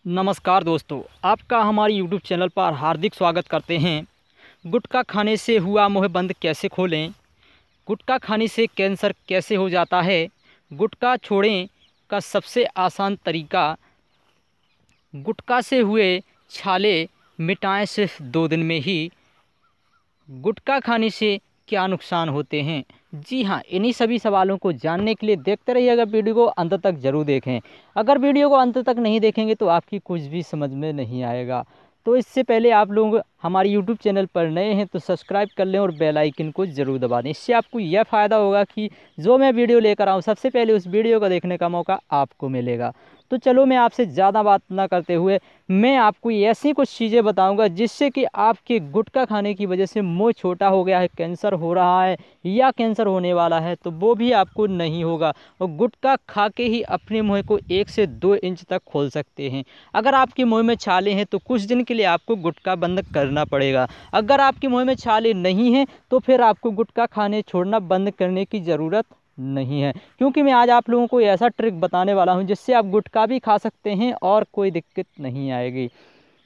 नमस्कार दोस्तों, आपका हमारे YouTube चैनल पर हार्दिक स्वागत करते हैं। गुटखा खाने से हुआ मुँह बंद कैसे खोलें, गुटखा खाने से कैंसर कैसे हो जाता है, गुटखा छोड़ें का सबसे आसान तरीका, गुटखा से हुए छाले मिटाएं सिर्फ 2 दिन में ही। गुटखा खाने से क्या नुकसान होते हैं? जी हाँ, इन्हीं सभी सवालों को जानने के लिए देखते रहिएगा, वीडियो को अंत तक ज़रूर देखें। अगर वीडियो को अंत तक नहीं देखेंगे तो आपकी कुछ भी समझ में नहीं आएगा। तो इससे पहले आप लोग हमारे यूट्यूब चैनल पर नए हैं तो सब्सक्राइब कर लें और बेल आइकन को ज़रूर दबा दें। इससे आपको यह फ़ायदा होगा कि जो मैं वीडियो लेकर आऊँ सबसे पहले उस वीडियो को देखने का मौका आपको मिलेगा। तो चलो, मैं आपसे ज़्यादा बात ना करते हुए मैं आपको ऐसी कुछ चीज़ें बताऊंगा जिससे कि आपके गुटखा खाने की वजह से मुंह छोटा हो गया है, कैंसर हो रहा है या कैंसर होने वाला है, तो वो भी आपको नहीं होगा। और गुटखा खा के ही अपने मुंह को 1 से 2 इंच तक खोल सकते हैं। अगर आपके मुंह में छाले हैं तो कुछ दिन के लिए आपको गुटखा बंद करना पड़ेगा। अगर आपके मुंह में छाले नहीं हैं तो फिर आपको गुटखा खाने छोड़ना बंद करने की ज़रूरत नहीं है, क्योंकि मैं आज आप लोगों को ऐसा ट्रिक बताने वाला हूं जिससे आप गुटखा भी खा सकते हैं और कोई दिक्कत नहीं आएगी।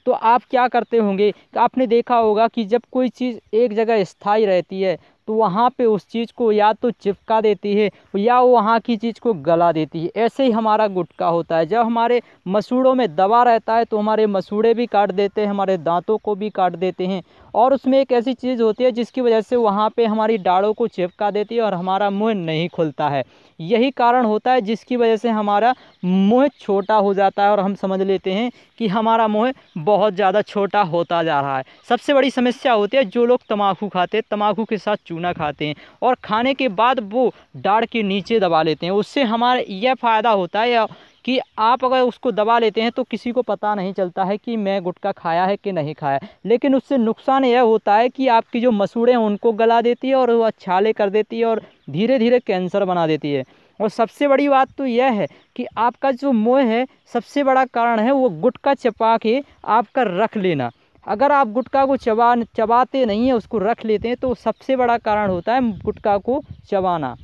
तो आप क्या करते होंगे कि आपने देखा होगा कि जब कोई चीज़ एक जगह स्थायी रहती है तो वहाँ पे उस चीज़ को या तो चिपका देती है या वहाँ की चीज़ को गला देती है। ऐसे ही हमारा गुटखा होता है। जब हमारे मसूड़ों में दबा रहता है तो हमारे मसूड़े भी काट देते हैं, हमारे दांतों को भी काट देते हैं, और उसमें एक ऐसी चीज़ होती है जिसकी वजह से वहाँ पे हमारी दाढ़ों को चिपका देती है और हमारा मुँह नहीं खुलता है। यही कारण होता है जिसकी वजह से हमारा मुँह छोटा हो जाता है और हम समझ लेते हैं कि हमारा मुँह बहुत ज़्यादा छोटा होता जा रहा है। सबसे बड़ी समस्या होती है जो लोग तम्बाकू खाते हैं, तम्बाकू के साथ चूना खाते हैं और खाने के बाद वो दाढ़ के नीचे दबा लेते हैं। उससे हमारा यह फ़ायदा होता है कि आप अगर उसको दबा लेते हैं तो किसी को पता नहीं चलता है कि मैं गुटखा खाया है कि नहीं खाया, लेकिन उससे नुकसान यह होता है कि आपकी जो मसूड़े हैं उनको गला देती है और वह छाले कर देती है और धीरे धीरे कैंसर बना देती है। और सबसे बड़ी बात तो यह है कि आपका जो मुँह है, सबसे बड़ा कारण है वो गुटखा चबा के आपका रख लेना। अगर आप गुटखा को चबाते नहीं हैं, उसको रख लेते हैं, तो सबसे बड़ा कारण होता है गुटखा को चबाना।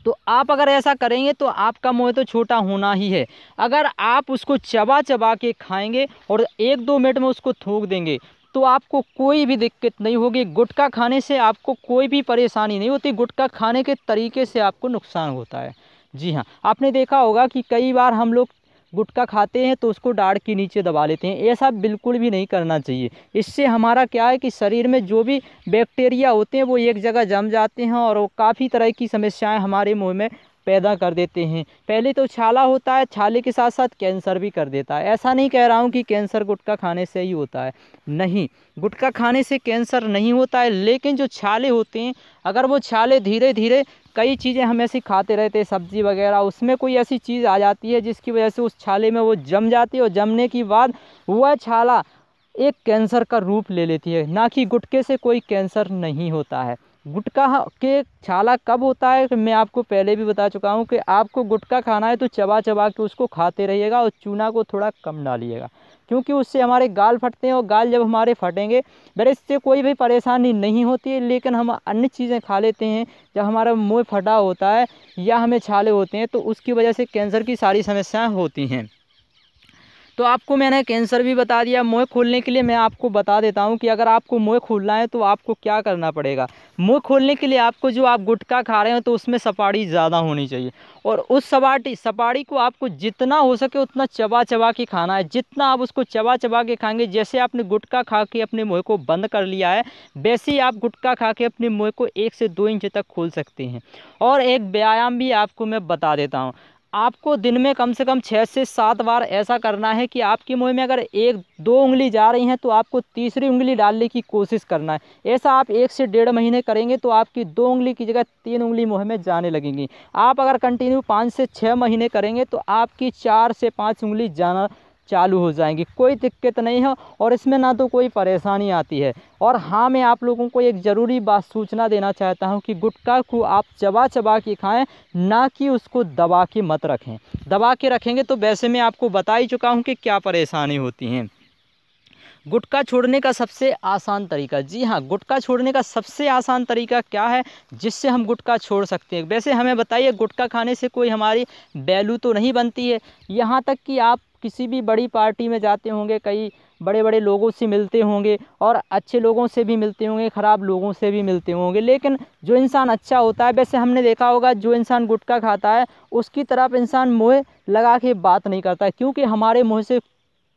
तो आप अगर ऐसा करेंगे तो आपका मुँह तो छोटा होना ही है। अगर आप उसको चबा चबा के खाएंगे और 1-2 मिनट में उसको थूक देंगे तो आपको कोई भी दिक्कत नहीं होगी। गुटखा खाने से आपको कोई भी परेशानी नहीं होती, गुटखा खाने के तरीके से आपको नुकसान होता है। जी हाँ, आपने देखा होगा कि कई बार हम लोग गुटखा खाते हैं तो उसको दाढ़ के नीचे दबा लेते हैं। ऐसा बिल्कुल भी नहीं करना चाहिए। इससे हमारा क्या है कि शरीर में जो भी बैक्टीरिया होते हैं वो एक जगह जम जाते हैं और वो काफ़ी तरह की समस्याएं हमारे मुंह में पैदा कर देते हैं। पहले तो छाला होता है, छाले के साथ साथ कैंसर भी कर देता है। ऐसा नहीं कह रहा हूँ कि कैंसर गुटखा खाने से ही होता है, नहीं, गुटखा खाने से कैंसर नहीं होता है, लेकिन जो छाले होते हैं, अगर वो छाले धीरे धीरे कई चीज़ें हम ऐसी खाते रहते हैं, सब्जी वगैरह, उसमें कोई ऐसी चीज़ आ जाती है जिसकी वजह से उस छाले में वो जम जाती है और जमने के बाद वह छाला एक कैंसर का रूप ले लेती है। ना कि गुटखे से कोई कैंसर नहीं होता है। गुटखा के छाला कब होता है कि मैं आपको पहले भी बता चुका हूँ कि आपको गुटखा खाना है तो चबा चबा के उसको खाते रहिएगा और चूना को थोड़ा कम डालिएगा, क्योंकि उससे हमारे गाल फटते हैं और गाल जब हमारे फटेंगे, मेरे इससे कोई भी परेशानी नहीं होती है, लेकिन हम अन्य चीज़ें खा लेते हैं जब हमारा मुँह फटा होता है या हमें छाले होते हैं तो उसकी वजह से कैंसर की सारी समस्याएँ होती हैं। तो आपको मैंने कैंसर भी बता दिया। मुँह खोलने के लिए मैं आपको बता देता हूँ कि अगर आपको मुँह खोलना है तो आपको क्या करना पड़ेगा। मुँह खोलने के लिए आपको, जो आप गुटखा खा रहे हो तो उसमें सपाड़ी ज़्यादा होनी चाहिए और उस सपाड़ी को आपको जितना हो सके उतना चबा चबा के खाना है। जितना आप उसको चबा चबा के खाएंगे, जैसे आपने गुटखा खा के अपने मुँह को बंद कर लिया है, वैसे ही आप गुटखा खा के अपने मुँह को 1 से 2 इंच तक खोल सकते हैं। और एक व्यायाम भी आपको मैं बता देता हूँ। आपको दिन में कम से कम 6 से 7 बार ऐसा करना है कि आपके मुंह में अगर 1-2 उंगली जा रही हैं तो आपको तीसरी उंगली डालने की कोशिश करना है। ऐसा आप 1 से 1.5 महीने करेंगे तो आपकी 2 उंगली की जगह 3 उंगली मुंह में जाने लगेंगी। आप अगर कंटिन्यू 5 से 6 महीने करेंगे तो आपकी 4 से 5 उंगली जाना चालू हो जाएंगी। कोई दिक्कत नहीं है और इसमें ना तो कोई परेशानी आती है। और हाँ, मैं आप लोगों को एक ज़रूरी बात सूचना देना चाहता हूँ कि गुटखा को आप चबा चबा के खाएं, ना कि उसको दबा के मत रखें। दबा के रखेंगे तो वैसे मैं आपको बता ही चुका हूँ कि क्या परेशानी होती हैं। गुटखा छोड़ने का सबसे आसान तरीका, जी हाँ, गुटखा छोड़ने का सबसे आसान तरीका क्या है जिससे हम गुटखा छोड़ सकते हैं? वैसे हमें बताइए, गुटखा खाने से कोई हमारी वैल्यू तो नहीं बनती है, यहाँ तक कि आप किसी भी बड़ी पार्टी में जाते होंगे, कई बड़े बड़े लोगों से मिलते होंगे और अच्छे लोगों से भी मिलते होंगे, ख़राब लोगों से भी मिलते होंगे, लेकिन जो इंसान अच्छा होता है, वैसे हमने देखा होगा जो इंसान गुटखा खाता है उसकी तरफ इंसान मुँह लगा के बात नहीं करता है, क्योंकि हमारे मुँह से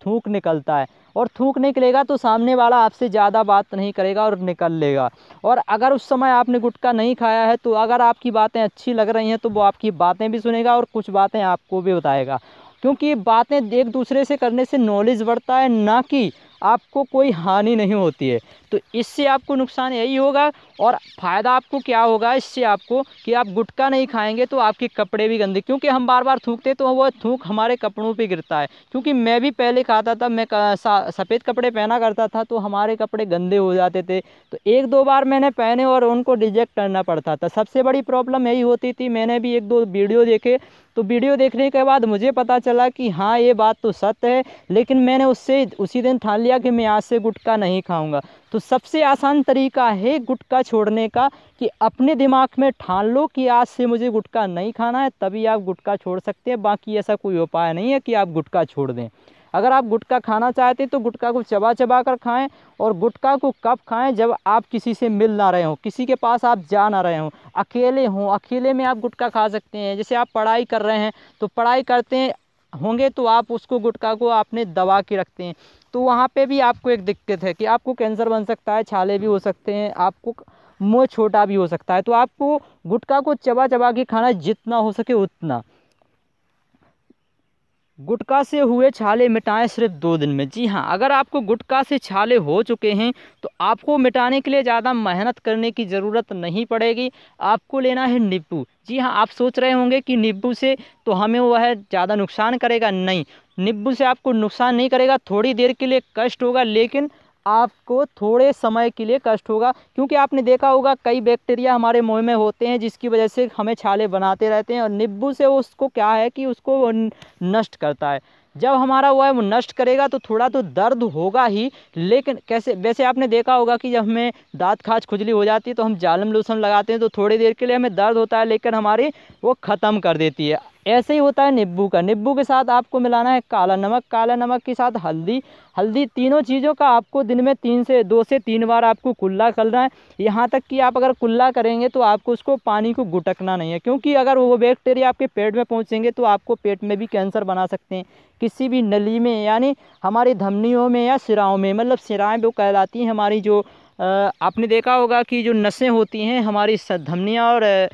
थूक निकलता है और थूक निकलेगा तो सामने वाला आपसे ज़्यादा बात नहीं करेगा और निकल लेगा। और अगर उस समय आपने गुटखा नहीं खाया है तो अगर आपकी बातें अच्छी लग रही हैं तो वो आपकी बातें भी सुनेगा और कुछ बातें आपको भी बताएगा, क्योंकि बातें एक दूसरे से करने से नॉलेज बढ़ता है, ना कि आपको कोई हानि नहीं होती है। तो इससे आपको नुकसान यही होगा और फ़ायदा आपको क्या होगा इससे आपको, कि आप गुटखा नहीं खाएंगे तो आपके कपड़े भी गंदे, क्योंकि हम बार बार थूकते तो वो थूक हमारे कपड़ों पे गिरता है। क्योंकि मैं भी पहले खाता था, मैं सफ़ेद कपड़े पहना करता था तो हमारे कपड़े गंदे हो जाते थे, तो एक दो बार मैंने पहने और उनको रिजेक्ट करना पड़ता था। सबसे बड़ी प्रॉब्लम यही होती थी। मैंने भी एक दो वीडियो देखे, तो वीडियो देखने के बाद मुझे पता चला कि हाँ ये बात तो सत्य है, लेकिन मैंने उससे उसी दिन ठान लिया कि मैं आज से गुटखा नहीं खाऊंगा। तो सबसे आसान तरीका है गुटखा छोड़ने का कि अपने दिमाग में ठान लो कि आज से मुझे गुटखा नहीं खाना है, तभी आप गुटखा छोड़ सकते हैं। बाकी ऐसा कोई उपाय नहीं है कि आप गुटखा छोड़ दें। अगर आप गुटखा खाना चाहते हैं तो गुटखा को चबा चबा कर खाएं, और गुटखा को कब खाएं, जब आप किसी से मिल ना रहे हों, किसी के पास आप जा ना रहे हों, अकेले हों। अकेले में आप गुटखा खा सकते हैं। जैसे आप पढ़ाई कर रहे हैं तो पढ़ाई करते होंगे तो आप उसको गुटखा को आपने दबा के रखते हैं, तो वहाँ पे भी आपको एक दिक्कत है कि आपको कैंसर बन सकता है, छाले भी हो सकते हैं, आपको मुँह छोटा भी हो सकता है। तो आपको गुटखा को चबा चबा के खाना, जितना हो सके उतना। गुटखा से हुए छाले मिटाएं सिर्फ 2 दिन में। जी हाँ, अगर आपको गुटखा से छाले हो चुके हैं तो आपको मिटाने के लिए ज़्यादा मेहनत करने की ज़रूरत नहीं पड़ेगी। आपको लेना है नींबू। जी हाँ, आप सोच रहे होंगे कि नींबू से तो हमें वह ज़्यादा नुकसान करेगा। नहीं, नींबू से आपको नुकसान नहीं करेगा, थोड़ी देर के लिए कष्ट होगा, लेकिन आपको थोड़े समय के लिए कष्ट होगा, क्योंकि आपने देखा होगा कई बैक्टीरिया हमारे मुंह में होते हैं जिसकी वजह से हमें छाले बनाते रहते हैं, और नींबू से उसको क्या है कि उसको वो नष्ट करता है। जब हमारा वो नष्ट करेगा तो थोड़ा तो दर्द होगा ही, लेकिन कैसे, वैसे आपने देखा होगा कि जब हमें दांत खाज खुजली हो जाती है तो हम जालम लोशन लगाते हैं तो थोड़ी देर के लिए हमें दर्द होता है, लेकिन हमारी वो ख़त्म कर देती है। ऐसे ही होता है नींबू का। नींबू के साथ आपको मिलाना है काला नमक, काला नमक के साथ हल्दी। हल्दी, तीनों चीज़ों का आपको दिन में 2 से 3 बार आपको कुल्ला करना है। यहाँ तक कि आप अगर कुल्ला करेंगे तो आपको उसको पानी को गुटकना नहीं है, क्योंकि अगर वो बैक्टीरिया आपके पेट में पहुँचेंगे तो आपको पेट में भी कैंसर बना सकते हैं। किसी भी नली में, यानी हमारी धमनियों में या सिराओं में, मतलब सिराएँ वो कहलाती हैं हमारी, जो आपने देखा होगा कि जो नसें होती हैं हमारी धमनियाँ और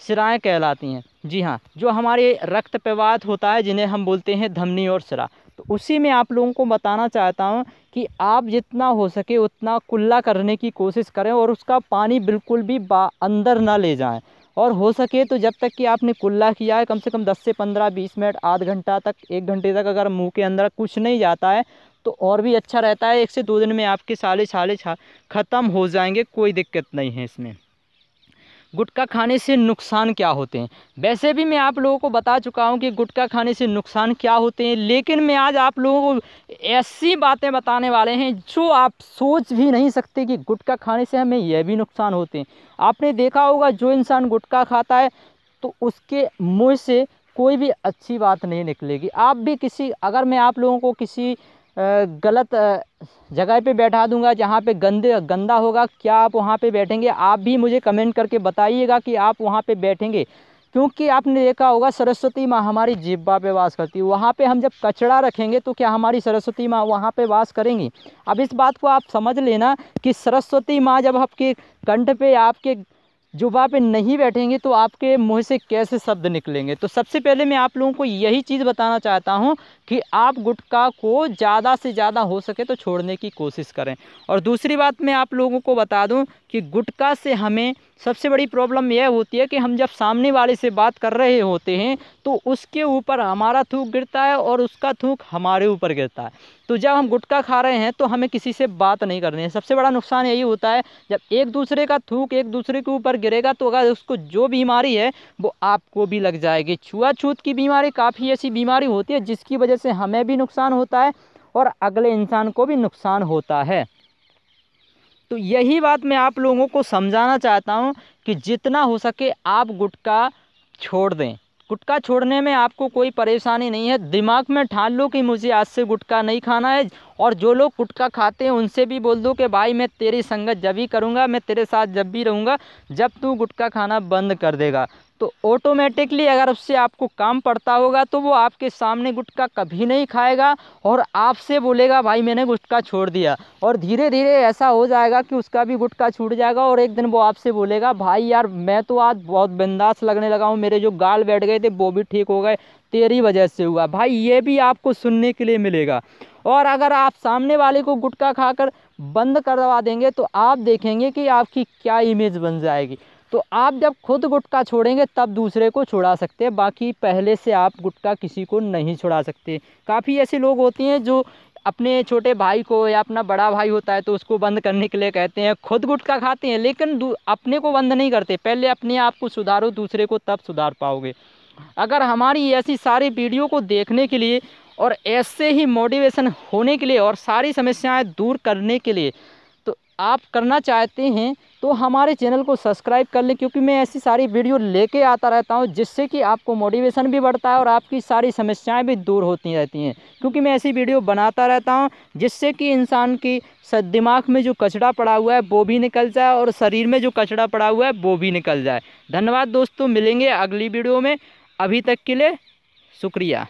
सिराएँ कहलाती हैं। जी हाँ, जो हमारे रक्त प्रवाह होता है जिन्हें हम बोलते हैं धमनी और सिरा, तो उसी में आप लोगों को बताना चाहता हूँ कि आप जितना हो सके उतना कुल्ला करने की कोशिश करें और उसका पानी बिल्कुल भी अंदर ना ले जाएं। और हो सके तो जब तक कि आपने कुल्ला किया है, कम से कम 10 से 15-20 मिनट, आध घंटा तक, 1 घंटे तक अगर मुंह के अंदर कुछ नहीं जाता है तो और भी अच्छा रहता है। 1 से 2 दिन में आपके सारे छाले ख़त्म हो जाएंगे, कोई दिक्कत नहीं है इसमें। गुटखा खाने से नुकसान क्या होते हैं? वैसे भी मैं आप लोगों को बता चुका हूं कि गुटखा खाने से नुकसान क्या होते हैं, लेकिन मैं आज आप लोगों को ऐसी बातें बताने वाले हैं जो आप सोच भी नहीं सकते कि गुटखा खाने से हमें यह भी नुकसान होते हैं। आपने देखा होगा जो इंसान गुटखा खाता है तो उसके मुँह से कोई भी अच्छी बात नहीं निकलेगी। आप भी किसी, अगर मैं आप लोगों को किसी गलत जगह पे बैठा दूंगा जहाँ पे गंदा होगा, क्या आप वहाँ पे बैठेंगे? आप भी मुझे कमेंट करके बताइएगा कि आप वहाँ पे बैठेंगे, क्योंकि आपने देखा होगा सरस्वती माँ हमारी जिह्वा पे वास करती है। वहाँ पे हम जब कचरा रखेंगे तो क्या हमारी सरस्वती माँ वहाँ पे वास करेंगी? अब इस बात को आप समझ लेना कि सरस्वती माँ जब आपके कंठ पे, आपके जुबान पे नहीं बैठेंगे तो आपके मुंह से कैसे शब्द निकलेंगे? तो सबसे पहले मैं आप लोगों को यही चीज़ बताना चाहता हूं कि आप गुटखा को ज़्यादा से ज़्यादा हो सके तो छोड़ने की कोशिश करें। और दूसरी बात मैं आप लोगों को बता दूं कि गुटखा से हमें सबसे बड़ी प्रॉब्लम यह होती है कि हम जब सामने वाले से बात कर रहे होते हैं तो उसके ऊपर हमारा थूक गिरता है और उसका थूक हमारे ऊपर गिरता है। तो जब हम गुटखा खा रहे हैं तो हमें किसी से बात नहीं करनी है। सबसे बड़ा नुकसान यही होता है, जब एक दूसरे का थूक एक दूसरे के ऊपर गिरेगा तो अगर उसको जो बीमारी है वो आपको भी लग जाएगी। छुआछूत की बीमारी काफ़ी ऐसी बीमारी होती है जिसकी वजह से हमें भी नुकसान होता है और अगले इंसान को भी नुकसान होता है। तो यही बात मैं आप लोगों को समझाना चाहता हूँ कि जितना हो सके आप गुटखा छोड़ दें। गुटखा छोड़ने में आपको कोई परेशानी नहीं है। दिमाग में ठान लो कि मुझे आज से गुटखा नहीं खाना है। और जो लोग गुटखा खाते हैं उनसे भी बोल दो कि भाई मैं तेरी संगत जब भी करूँगा, मैं तेरे साथ जब भी रहूँगा जब तू गुटखा खाना बंद कर देगा। तो ऑटोमेटिकली अगर उससे आपको काम पड़ता होगा तो वो आपके सामने गुटखा कभी नहीं खाएगा और आपसे बोलेगा भाई मैंने गुटखा छोड़ दिया। और धीरे धीरे ऐसा हो जाएगा कि उसका भी गुटखा छूट जाएगा और एक दिन वो आपसे बोलेगा भाई यार मैं तो आज बहुत बिंदास लगने लगा हूँ, मेरे जो गाल बैठ गए थे वो भी ठीक हो गए, तेरी वजह से हुआ। भाई ये भी आपको सुनने के लिए मिलेगा। और अगर आप सामने वाले को गुटखा खाकर बंद करवा देंगे तो आप देखेंगे कि आपकी क्या इमेज बन जाएगी। तो आप जब खुद गुटखा छोड़ेंगे तब दूसरे को छुड़ा सकते हैं, बाकी पहले से आप गुटखा किसी को नहीं छुड़ा सकते। काफ़ी ऐसे लोग होते हैं जो अपने छोटे भाई को या अपना बड़ा भाई होता है तो उसको बंद करने के लिए कहते हैं, खुद गुटखा खाते हैं लेकिन अपने को बंद नहीं करते। पहले अपने आप को सुधारो, दूसरे को तब सुधार पाओगे। अगर हमारी ऐसी सारी वीडियो को देखने के लिए और ऐसे ही मोटिवेशन होने के लिए और सारी समस्याएं दूर करने के लिए तो आप करना चाहते हैं तो हमारे चैनल को सब्सक्राइब कर लें, क्योंकि मैं ऐसी सारी वीडियो लेके आता रहता हूं जिससे कि आपको मोटिवेशन भी बढ़ता है और आपकी सारी समस्याएं भी दूर होती रहती हैं। क्योंकि मैं ऐसी वीडियो बनाता रहता हूं जिससे कि इंसान की दिमाग में जो कचरा पड़ा हुआ है वो भी निकल जाए और शरीर में जो कचरा पड़ा हुआ है वो भी निकल जाए। धन्यवाद दोस्तों, मिलेंगे अगली वीडियो में। अभी तक के लिए शुक्रिया।